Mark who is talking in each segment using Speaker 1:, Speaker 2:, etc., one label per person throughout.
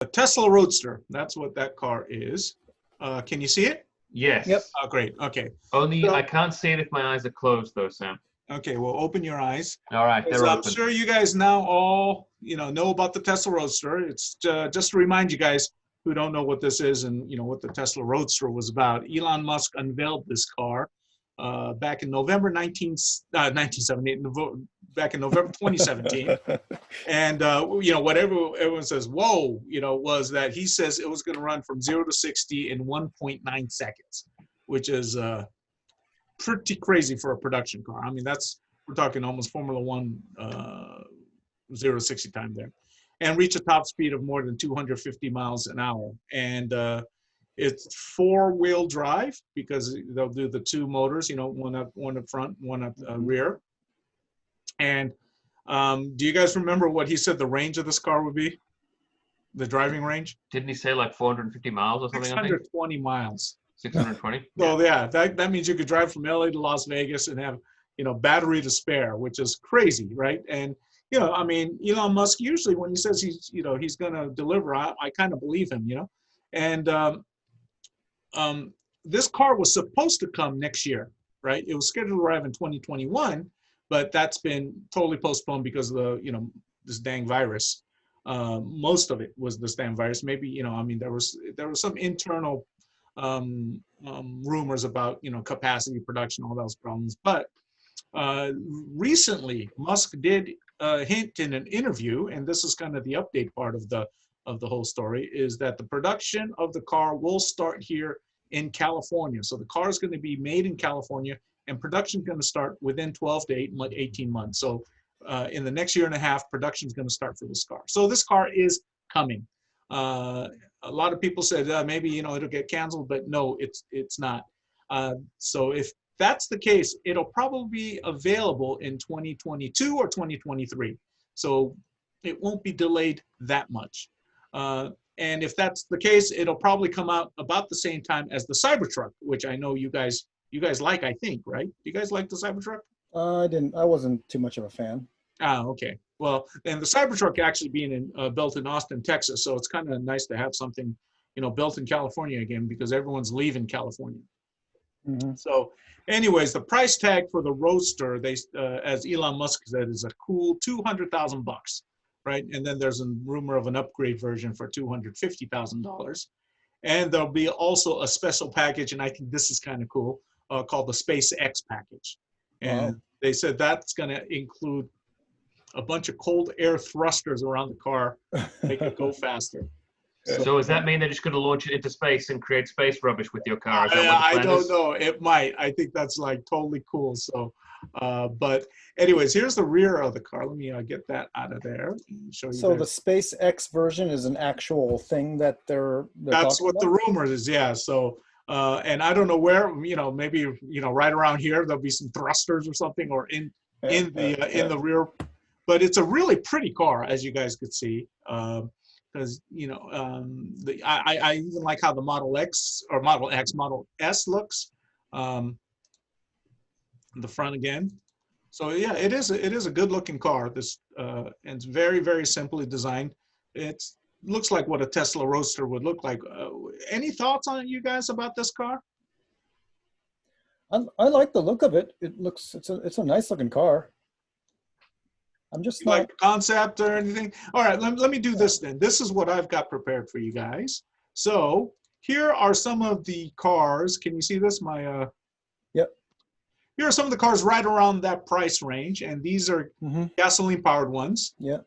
Speaker 1: A Tesla Roadster. That's what that car is. Can you see it?
Speaker 2: Yes.
Speaker 3: Yep.
Speaker 1: Oh, great. Okay.
Speaker 2: Only
Speaker 1: So-
Speaker 2: I can't see it if my eyes are closed, though, Sam.
Speaker 1: Okay. Well, open your eyes.
Speaker 2: All right, they're
Speaker 1: I'm
Speaker 2: open.
Speaker 1: sure you guys now all know about the Tesla Roadster. It's just to remind you guys who don't know what this is and what the Tesla Roadster was about. Elon Musk unveiled this car back in November 1978, back in November 2017. And what everyone says, whoa, was that he says it was going to run from 0 to 60 in 1.9 seconds, which is pretty crazy for a production car. I mean, we're talking almost Formula One 0 to 60 time there, and reach a top speed of more than 250 miles an hour. And it's 4-wheel drive because they'll do the 2 motors, one up front, one up rear. And do you guys remember what he said the range of this car would be? The driving range?
Speaker 2: Didn't he say like 450 miles or something?
Speaker 1: 620 miles.
Speaker 2: 620.
Speaker 1: So yeah, that means you could drive from LA to Las Vegas and have battery to spare, which is crazy, right? And I mean, Elon Musk usually when he says he's going to deliver, I kind of believe him, And this car was supposed to come next year, right? It was scheduled to arrive in 2021, but that's been totally postponed because of the this dang virus. Most of it was this damn virus. Maybe I mean there was some internal rumors about capacity, production, all those problems. But recently, Musk did hint in an interview, and this is kind of the update part of the whole story, is that the production of the car will start here in California. So the car is going to be made in California, and production is going to start within 12 to 18 months. So in the next year and a half, production is going to start for this car. So this car is coming. A lot of people said maybe it'll get canceled, but no, it's not. So if that's the case, it'll probably be available in 2022 or 2023. So it won't be delayed that much. And if that's the case, it'll probably come out about the same time as the Cybertruck, which I know you guys like, I think, right? You guys like the Cybertruck?
Speaker 3: I wasn't too much of a fan.
Speaker 1: Ah, okay. Well, and the Cybertruck actually being built in Austin, Texas, so it's kind of nice to have something, built in California again because everyone's leaving California.
Speaker 3: Mm-hmm.
Speaker 1: So, anyways, the price tag for the Roadster, as Elon Musk said, is a cool $200,000, right? And then there's a rumor of an upgrade version for $250,000, and there'll be also a special package, and I think this is kind of cool, called the Spacex Package, and they said that's going to include a bunch of cold air thrusters around the car, make it go faster.
Speaker 2: So does that mean they're just going to launch it into space and create space rubbish with your car? Is that what the
Speaker 1: I
Speaker 2: plan
Speaker 1: don't
Speaker 2: is?
Speaker 1: know. It might. I think that's like totally cool. So, but anyways, here's the rear of the car. Let me get that out of there and show you.
Speaker 3: So the SpaceX version is an actual thing that they're
Speaker 1: that's what
Speaker 3: about?
Speaker 1: the rumor is. Yeah. So, and I don't know where. Maybe right around here there'll be some thrusters or something, or in the rear. But it's a really pretty car, as you guys could see. Because I even like how the Model X or Model S looks, the front again. So yeah, it is a good looking car. This and it's very, very simply designed. It looks like what a Tesla Roadster would look like. Any thoughts on you guys about this car?
Speaker 3: I like the look of it. It's a nice looking car. I'm just
Speaker 1: like the concept or anything. All right, let me do this then. This is what I've got prepared for you guys. So here are some of the cars. Can you see this?
Speaker 3: Yep.
Speaker 1: Here are some of the cars right around that price range, and these are gasoline powered ones.
Speaker 3: Yeah.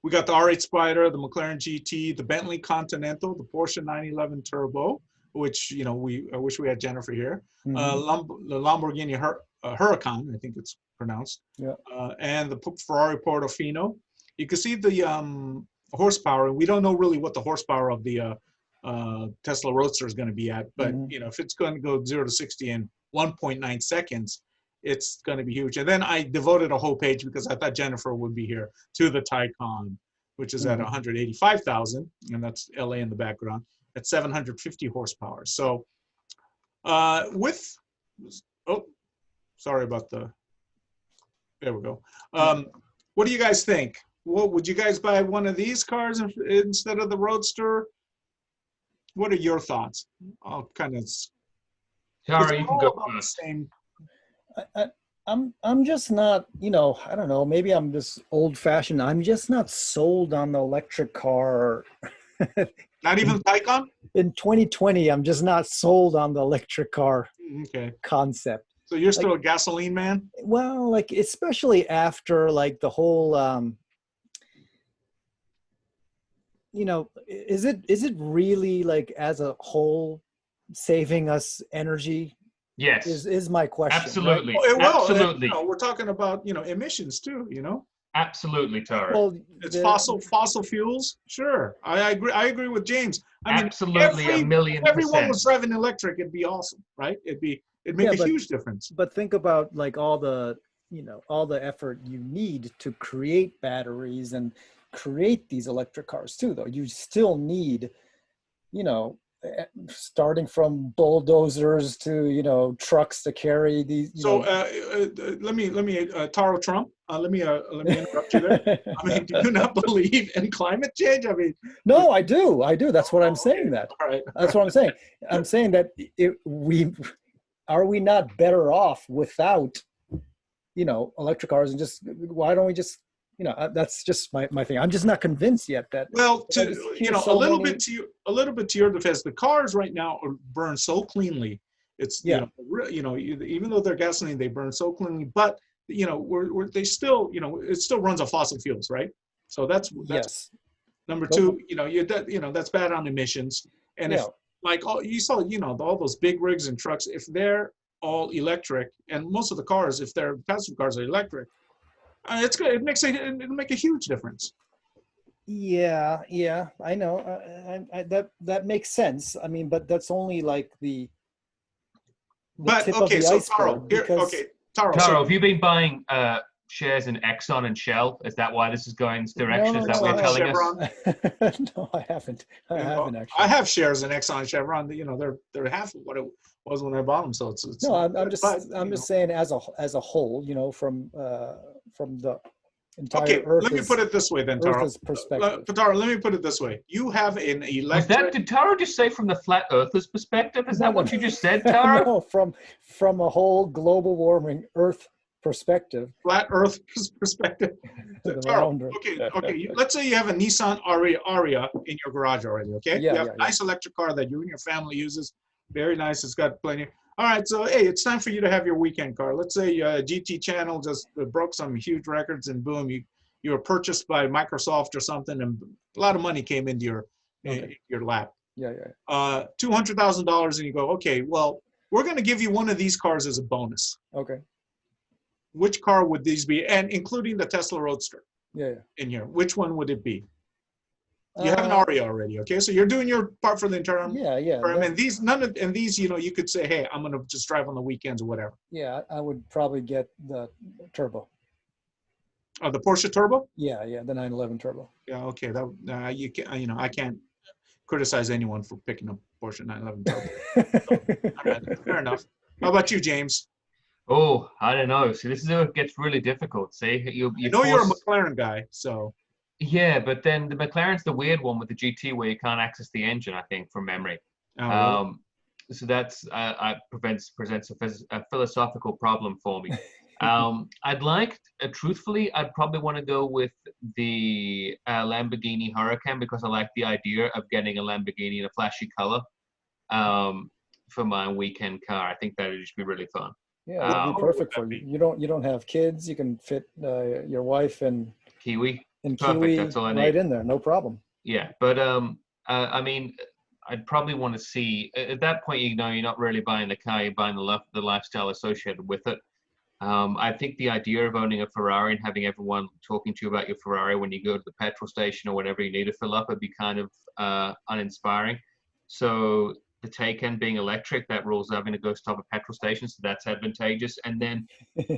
Speaker 1: We got the R8 Spider, the McLaren GT, the Bentley Continental, the Porsche 911 Turbo, which I wish we had Jennifer here. The Lamborghini Huracan, I think it's pronounced.
Speaker 3: Yeah.
Speaker 1: And the Ferrari Portofino. You can see the horsepower. We don't know really what the horsepower of the Tesla Roadster is going to be at, but if it's going to go 0 to 60 in 1.9 seconds, it's going to be huge. And then I devoted a whole page because I thought Jennifer would be here to the Taycan, which is at 185,000, and that's LA in the background, at 750 horsepower. So sorry about there we go. What do you guys think? what would you guys buy one of these cars instead of the Roadster? What are your thoughts? I'll kind of.
Speaker 2: Tara, you can go
Speaker 1: about the
Speaker 2: first.
Speaker 1: same.
Speaker 3: I'm just not, I don't know, maybe I'm just old fashioned. I'm just not sold on the electric car.
Speaker 1: Not even Taycan?
Speaker 3: In 2020, I'm just not sold on the electric car
Speaker 1: Okay.
Speaker 3: concept.
Speaker 1: So you're still a gasoline man?
Speaker 3: Well, like, especially after like the whole, is it really like as a whole saving us energy?
Speaker 2: Yes.
Speaker 3: Is my question.
Speaker 2: Absolutely.
Speaker 3: Right?
Speaker 1: Well,
Speaker 2: Absolutely.
Speaker 1: we're talking about, emissions too,
Speaker 2: Absolutely, Tara.
Speaker 3: Well,
Speaker 1: It's fossil fuels. Sure. I agree with James. I mean,
Speaker 2: Absolutely,
Speaker 1: if
Speaker 2: 1,000,000%.
Speaker 1: everyone was driving electric, it'd be awesome, right? It'd make a huge difference.
Speaker 3: But think about like all the effort you need to create batteries and create these electric cars too, though. You still need, starting from bulldozers to, trucks to carry these.
Speaker 1: Let me Taro Trump. Let me interrupt you there. I mean, do you not believe in climate change? I mean,
Speaker 3: no, I do. That's what I'm saying.
Speaker 1: Okay.
Speaker 3: That
Speaker 1: all right.
Speaker 3: that's what I'm saying. I'm saying that are we not better off without, electric cars, and just why don't we just, that's just my thing. I'm just not convinced yet that.
Speaker 1: Well, a little
Speaker 3: many...
Speaker 1: bit to your defense, the cars right now are burn so cleanly. It's even though they're gasoline, they burn so cleanly. But they still it still runs on fossil fuels, right? So that's
Speaker 3: yes.
Speaker 1: Number two. That's bad on emissions. And if like you saw all those big rigs and trucks, if they're all electric, and most of the cars, if their passenger cars are electric, it's good. It'll make a huge difference.
Speaker 3: Yeah, I know. That makes sense. I mean, but that's only like the tip of the iceberg.
Speaker 2: Taro, have you been buying shares in Exxon and Shell? Is that why this is going this direction? Is that what you're telling us?
Speaker 3: No, I haven't. I haven't actually.
Speaker 1: I have shares in Exxon and Chevron. They're half of what it was when I bought them. So it's
Speaker 3: no. I'm just saying as a whole. From the entire Earth.
Speaker 1: Let me put it this way then, Taro.
Speaker 3: Perspective.
Speaker 1: Taro, let me put it this way. You have an electric.
Speaker 2: Did Taro just say from the flat earther's perspective? Is that what you just said, Taro?
Speaker 3: No, from a whole global warming Earth perspective.
Speaker 1: Flat Earth perspective. Taro, okay. Let's say you have a Nissan Aria in your garage already. Okay. You have a nice electric car that you and your family uses. Very nice. It's got plenty. All right, so hey, it's time for you to have your weekend car. Let's say GT Channel just broke some huge records, and boom, you were purchased by Microsoft or something, and a lot of money came into your lap. $200,000, and you go, okay, well, we're going to give you one of these cars as a bonus.
Speaker 3: Okay.
Speaker 1: Which car would these be, and including the Tesla Roadster?
Speaker 3: Yeah.
Speaker 1: In here, which one would it be? You have an Aria already, okay? So you're doing your part for the term.
Speaker 3: Yeah.
Speaker 1: And these, you could say, hey, I'm gonna just drive on the weekends or whatever.
Speaker 3: Yeah, I would probably get the turbo.
Speaker 1: Oh, the Porsche Turbo?
Speaker 3: Yeah, the 911 Turbo.
Speaker 1: Yeah, okay. I can't criticize anyone for picking up Porsche 911 Turbo. All right, fair enough. How about you, James?
Speaker 2: Oh, I don't know. See, this is where it gets really difficult. See, you're
Speaker 1: a McLaren guy, so.
Speaker 2: Yeah, but then the McLaren's the weird one with the GT where you can't access the engine, I think, from memory.
Speaker 1: Oh, really?
Speaker 2: So that's presents a philosophical problem for me. Truthfully, I'd probably want to go with the Lamborghini Huracan because I like the idea of getting a Lamborghini in a flashy color for my weekend car. I think that would just be really fun.
Speaker 3: Yeah, that'd be perfect for you. You don't have kids. You can fit your wife and
Speaker 2: Kiwi.
Speaker 3: And
Speaker 2: perfect.
Speaker 3: Kiwi
Speaker 2: That's all I need.
Speaker 3: Right in there, no problem.
Speaker 2: Yeah, but I mean, I'd probably want to see at that point. You're not really buying the car; you're buying the lifestyle associated with it. I think the idea of owning a Ferrari and having everyone talking to you about your Ferrari when you go to the petrol station or whatever you need to fill up would be kind of uninspiring. So the Taycan being electric, that rules having to go stop at petrol stations, so that's advantageous. And then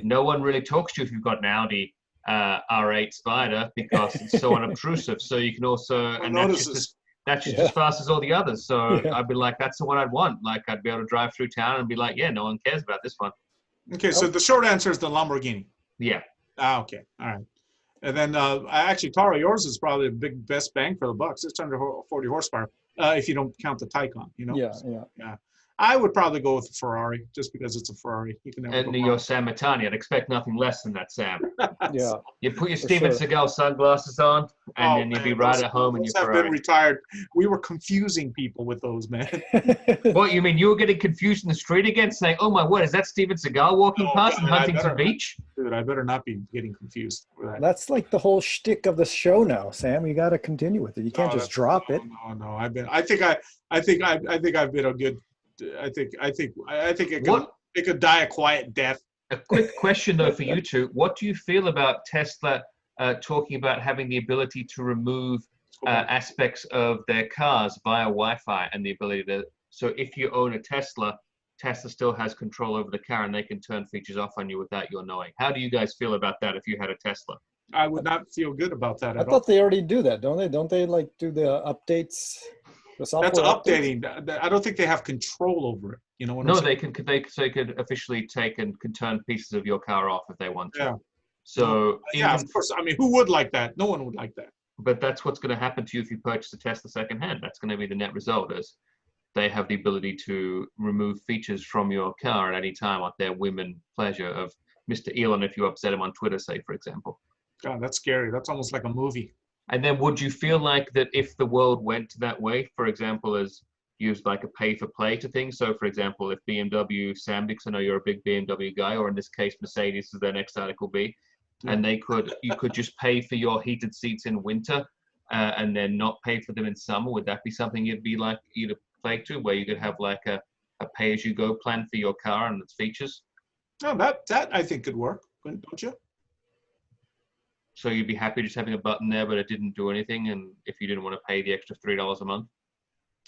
Speaker 2: no one really talks to you if you've got an Audi R8 Spider because it's so unobtrusive. So you can also, and that's just as fast as all the others. So I'd be like, that's the one I'd want. Like I'd be able to drive through town and be like, yeah, no one cares about this one.
Speaker 1: Okay, so the short answer is the Lamborghini.
Speaker 2: Yeah.
Speaker 1: Okay, all right. And then actually, Taro, yours is probably the best bang for the buck. It's under 40 horsepower if you don't count the Taycan. You know.
Speaker 3: Yeah.
Speaker 1: I would probably go with the Ferrari just because it's a Ferrari. You can never
Speaker 2: And
Speaker 1: go
Speaker 2: you're
Speaker 1: wrong.
Speaker 2: Sam Matani. I'd expect nothing less than that, Sam.
Speaker 3: Yeah.
Speaker 2: You put your
Speaker 3: For
Speaker 2: Steven
Speaker 3: sure.
Speaker 2: Seagal sunglasses on, and
Speaker 1: Oh,
Speaker 2: then you'd
Speaker 1: man,
Speaker 2: be right
Speaker 1: those-
Speaker 2: at home in
Speaker 1: those
Speaker 2: your
Speaker 1: have been
Speaker 2: Ferrari.
Speaker 1: retired. We were confusing people with those, man.
Speaker 2: What, you mean you were getting confused in the street again, saying, "Oh my word, is that Steven Seagal walking
Speaker 1: Oh,
Speaker 2: past in
Speaker 1: God, I
Speaker 2: Huntington
Speaker 1: better-
Speaker 2: Beach?"
Speaker 1: Dude, I better not be getting confused with that.
Speaker 3: That's like the whole shtick of the show now, Sam. You got to continue with it. You can't just drop it.
Speaker 1: No. I think I've been a good. I think it could die a quiet death.
Speaker 2: A quick question though for you two: what do you feel about Tesla talking about having the ability to remove aspects of their cars via Wi-Fi and the ability to? So if you own a Tesla, Tesla still has control over the car, and they can turn features off on you without your knowing. How do you guys feel about that if you had a Tesla?
Speaker 1: I would not feel good about that
Speaker 3: I
Speaker 1: at all.
Speaker 3: thought they already do that, don't they? Don't they like do the updates? The software
Speaker 1: That's
Speaker 3: updates?
Speaker 1: updating. I don't think they have control over it. You know what
Speaker 2: No,
Speaker 1: I'm saying?
Speaker 2: they could officially take and can turn pieces of your car off if they want to.
Speaker 1: Yeah.
Speaker 2: So
Speaker 1: Yeah,
Speaker 2: even,
Speaker 1: of course. I mean, who would like that? No one would like that.
Speaker 2: but that's what's going to happen to you if you purchase a Tesla secondhand. That's going to be the net result, is they have the ability to remove features from your car at any time at their whim and pleasure of Mr. Elon if you upset him on Twitter, say, for example.
Speaker 1: God, that's scary. That's almost like a movie.
Speaker 2: And then would you feel like that if the world went that way, for example, as used like a pay for play to things? So for example, if BMW, Sam, because I know you're a big BMW guy, or in this case, Mercedes is their next article B, and you could just pay for your heated seats in winter and then not pay for them in summer. Would that be something you'd play to, where you could have like a pay as you go plan for your car and its features?
Speaker 1: No, that I think could work, don't you?
Speaker 2: So you'd be happy just having a button there, but it didn't do anything, and if you didn't want to pay the extra $3 a month?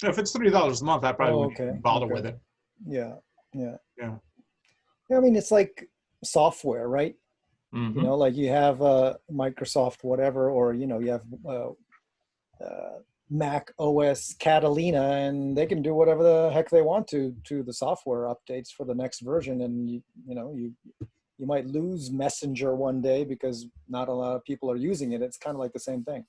Speaker 1: If it's $3 a month, I probably wouldn't bother with it.
Speaker 3: Yeah.
Speaker 1: Yeah.
Speaker 3: I mean, it's like software, right?
Speaker 2: Mm-hmm.
Speaker 3: You know, like you have Microsoft whatever, or you know, you have Mac OS Catalina, and they can do whatever the heck they want to the software updates for the next version, and you might lose Messenger one day because not a lot of people are using it. It's kind of like the same thing.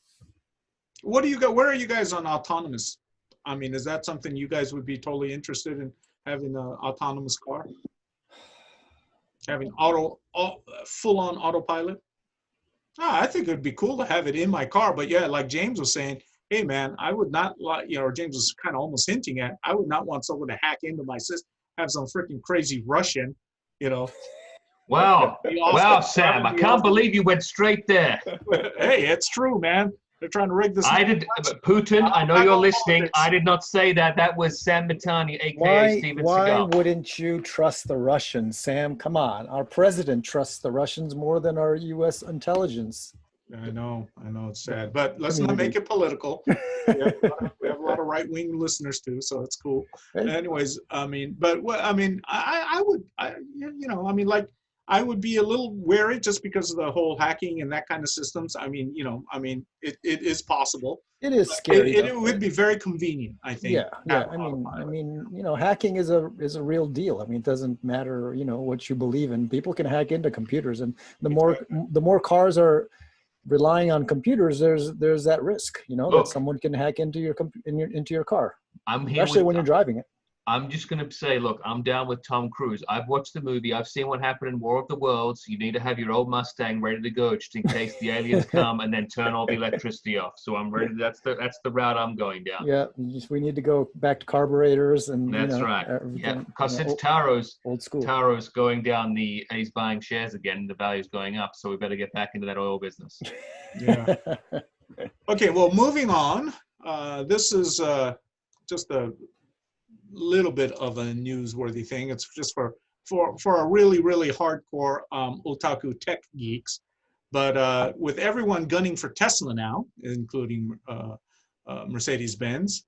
Speaker 1: What do you got? Where are you guys on autonomous? I mean, is that something you guys would be totally interested in, having an autonomous car? Having full-on autopilot? I think it'd be cool to have it in my car. But yeah, like James was saying, hey man, I would not like, or James was kind of almost hinting at, I would not want someone to hack into my system, have some freaking crazy Russian,
Speaker 2: Wow. Wow, Sam, I can't believe you went straight there.
Speaker 1: Hey, it's true, man. They're trying to rig this.
Speaker 2: Putin, I know you're listening. I did not say that. That was Sam Matani, a.k.a. Steven
Speaker 3: Why
Speaker 2: Seagal.
Speaker 3: wouldn't you trust the Russians, Sam? Come on. Our president trusts the Russians more than our U.S. intelligence.
Speaker 1: I know, it's sad. But let's not make it political. We have a lot of right-wing listeners too, so it's cool. Anyways, I mean, but I would be a little wary just because of the whole hacking and that kind of systems. I mean, it is possible.
Speaker 3: It is scary.
Speaker 1: It would be very convenient, I think.
Speaker 3: Yeah. I mean, hacking is a real deal. I mean, it doesn't matter, what you believe in. People can hack into computers, and the more cars are relying on computers, there's that risk, that someone can hack into your car. Especially when you're driving it.
Speaker 2: I'm just going to say, look, I'm down with Tom Cruise. I've watched the movie. I've seen what happened in War of the Worlds. You need to have your old Mustang ready to go just in case the aliens come and then turn all the electricity off. So I'm ready. That's the route I'm going down.
Speaker 3: Yeah, we need to go back to carburetors and.
Speaker 2: That's right. Yeah, because since Taro's
Speaker 3: old school.
Speaker 2: Taro's going down he's buying shares again. The value's going up, so we better get back into that oil business.
Speaker 1: Yeah. Okay. Well, moving on. This is just a little bit of a newsworthy thing. It's just for a really, really hardcore otaku tech geeks. But with everyone gunning for Tesla now, including Mercedes-Benz,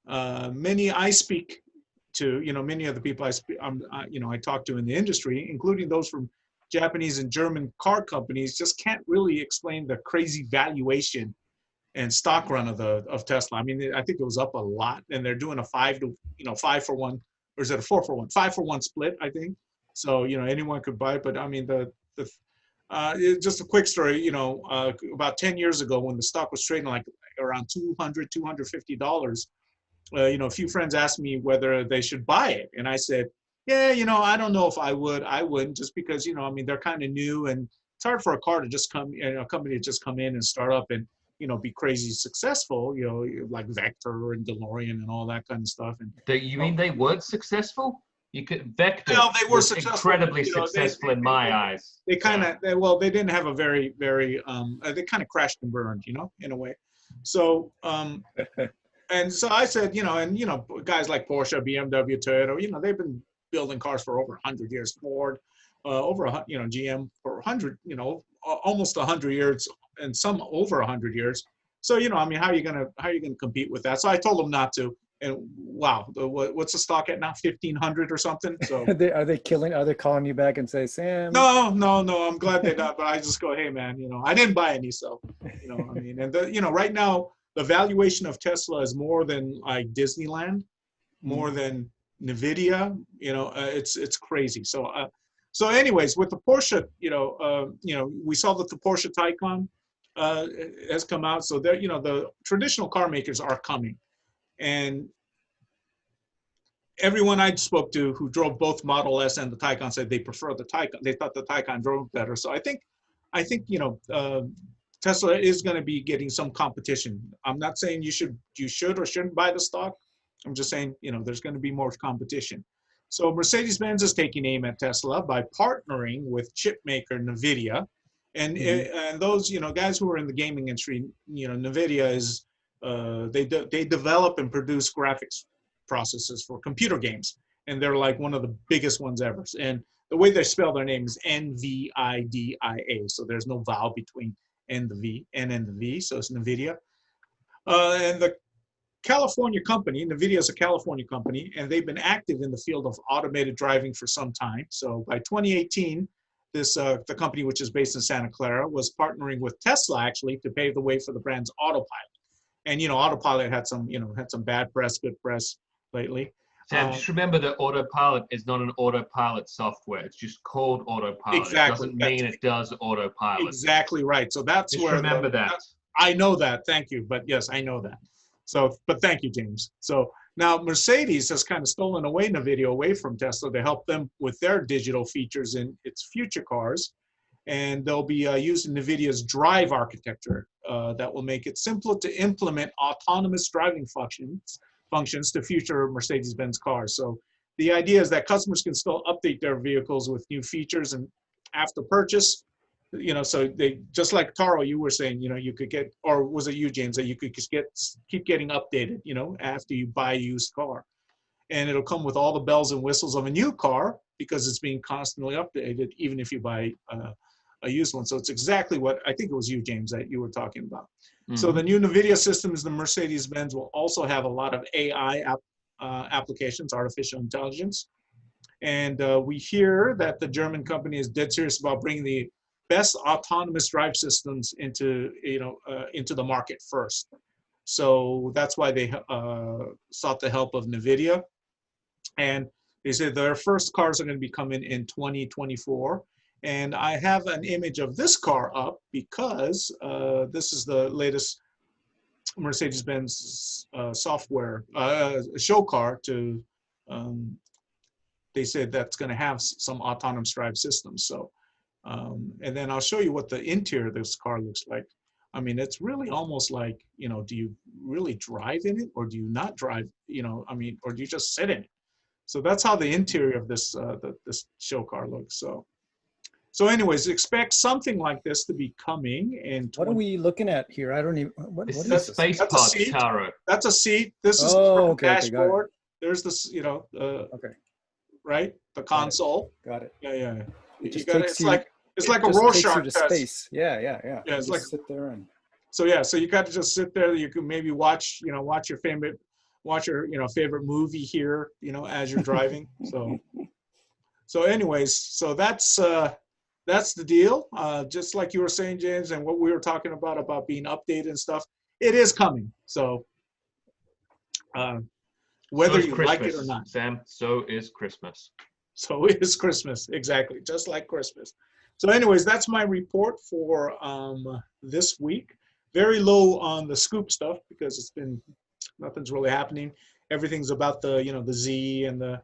Speaker 1: many I speak to, many of the people I talk to in the industry, including those from Japanese and German car companies, just can't really explain the crazy valuation and stock run of Tesla. I mean, I think it was up a lot, and they're doing a 5 for 1, or is it a 4 for 1? 5 for 1 split, I think. So anyone could buy it, but I mean Just a quick story, about 10 years ago when the stock was trading like around $200, $250, a few friends asked me whether they should buy it. And I said, yeah, I don't know if I would. I wouldn't, just because, they're kind of new, and it's hard for a car to just a company to just come in and start up and, be crazy successful, like Vector and DeLorean and all that kind of stuff. And
Speaker 2: You mean they weren't successful? You could Vector
Speaker 1: well, they were
Speaker 2: was
Speaker 1: successful,
Speaker 2: incredibly successful in my eyes.
Speaker 1: They kind of, they didn't have a very, very, they kind of crashed and burned, in a way. So, and so I said, guys like Porsche, BMW, Toyota, they've been building cars for over 100 years. Ford, GM for 100, almost 100 years, and some over 100 years. So, how are you gonna compete with that? So I told them not to. And wow, what's the stock at now? 1,500 or something. So
Speaker 3: are they calling you back and say, Sam?
Speaker 1: No. I'm glad they're not. But I just go, hey man, I didn't buy any. So, and right now the valuation of Tesla is more than like Disneyland, more than Nvidia. It's crazy. So anyways, with the Porsche, we saw that the Porsche Taycan has come out. So there, the traditional car makers are coming. And everyone I spoke to who drove both Model S and the Taycan said they prefer the Taycan. They thought the Taycan drove better. So I think Tesla is going to be getting some competition. I'm not saying you should or shouldn't buy the stock. I'm just saying, there's going to be more competition. So Mercedes-Benz is taking aim at Tesla by partnering with chip maker NVIDIA. And and those, guys who are in the gaming industry, NVIDIA is, they develop and produce graphics processors for computer games. And they're like one of the biggest ones ever. And the way they spell their name is NVIDIA. So there's no vowel between N and the V. So it's NVIDIA. And the California company, NVIDIA is a California company, and they've been active in the field of automated driving for some time. So by 2018, the company, which is based in Santa Clara, was partnering with Tesla actually to pave the way for the brand's autopilot. And autopilot had some bad press, good press lately.
Speaker 2: Sam, just remember that autopilot is not an autopilot software. It's just called autopilot.
Speaker 1: Exactly.
Speaker 2: It doesn't mean it does autopilot.
Speaker 1: Exactly right. So that's
Speaker 2: just
Speaker 1: where
Speaker 2: remember that.
Speaker 1: I know that. Thank you. But yes, I know that. So, but thank you, James. So now Mercedes has kind of stolen away NVIDIA away from Tesla to help them with their digital features in its future cars. And they'll be using NVIDIA's drive architecture that will make it simpler to implement autonomous driving functions to future Mercedes-Benz cars. So the idea is that customers can still update their vehicles with new features, and after purchase, so they, just like Taro, you were saying, you could get, or was it you, James, that you could just keep getting updated, after you buy a used car. And it'll come with all the bells and whistles of a new car because it's being constantly updated, even if you buy a used one. So it's exactly what, I think it was you, James, that you were talking about. Mm-hmm. So the new NVIDIA systems, the Mercedes-Benz, will also have a lot of AI applications, artificial intelligence. And we hear that the German company is dead serious about bringing the best autonomous drive systems into the market first. So that's why they sought the help of NVIDIA. And they said their first cars are going to be coming in 2024. And I have an image of this car up because this is the latest Mercedes-Benz software show car to, they said that's going to have some autonomous drive systems. So, and then I'll show you what the interior of this car looks like. I mean, it's really almost like, do you really drive in it, or do you not drive, or do you just sit in it? So that's how the interior of this this show car looks. So anyways, expect something like this to be coming in.
Speaker 3: What are we looking at here? I don't even. What is
Speaker 2: this? Space Pod, Taro.
Speaker 1: That's a seat. This is the dashboard.
Speaker 3: Okay,
Speaker 1: there's this,
Speaker 3: okay.
Speaker 1: Right, the console.
Speaker 3: Got it.
Speaker 1: Yeah.
Speaker 3: It
Speaker 1: got it. It's like a Rorschach test.
Speaker 3: Space. Yeah.
Speaker 1: Yeah, it's like
Speaker 3: sit there and.
Speaker 1: So yeah, so you got to just sit there. You can maybe watch your favorite movie here, as you're driving. So anyways, so that's the deal. Just like you were saying, James, and what we were talking about being updated and stuff, it is coming. So whether you like it or not,
Speaker 2: Sam, so is Christmas.
Speaker 1: So is Christmas, exactly, just like Christmas. So anyways, that's my report for this week. Very low on the scoop stuff because it's been, nothing's really happening. Everything's about the, the Z and that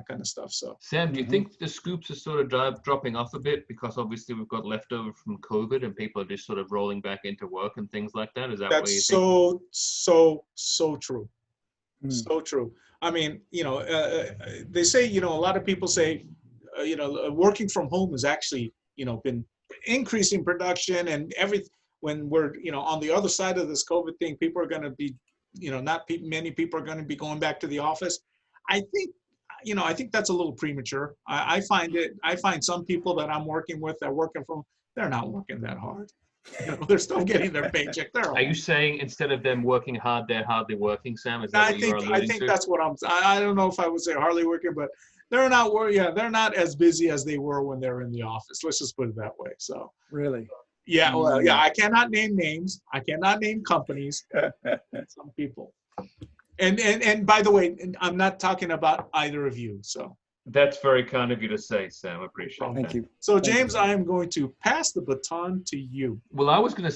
Speaker 1: kind of stuff. So
Speaker 2: Sam, do you think the scoops are sort of dropping off a bit because obviously we've got leftover from COVID and people are just sort of rolling back into work and things like that? Is that what you think?
Speaker 1: So true. So true. I mean, they say, a lot of people say, working from home has actually, been increasing production and when we're, on the other side of this COVID thing, people are going to be, many people are going to be going back to the office. I think that's a little premature. I find some people that I'm working with that are working from, they're not working that hard. They're still getting their paycheck.
Speaker 2: Are you saying instead of them working hard, they're hardly working, Sam? Is that what you're alluding to?
Speaker 1: I think that's what I don't know if I would say hardly working, but they're not they're not as busy as they were when they were in the office. Let's just put it that way. So
Speaker 3: really,
Speaker 1: yeah, well, yeah, I cannot name names. I cannot name companies. Some people. And by the way, I'm not talking about either of you. So
Speaker 2: that's very kind of you to say, Sam. I appreciate it.
Speaker 3: Thank you.
Speaker 1: So James, I am going to pass the baton to you.
Speaker 2: Well, I was going to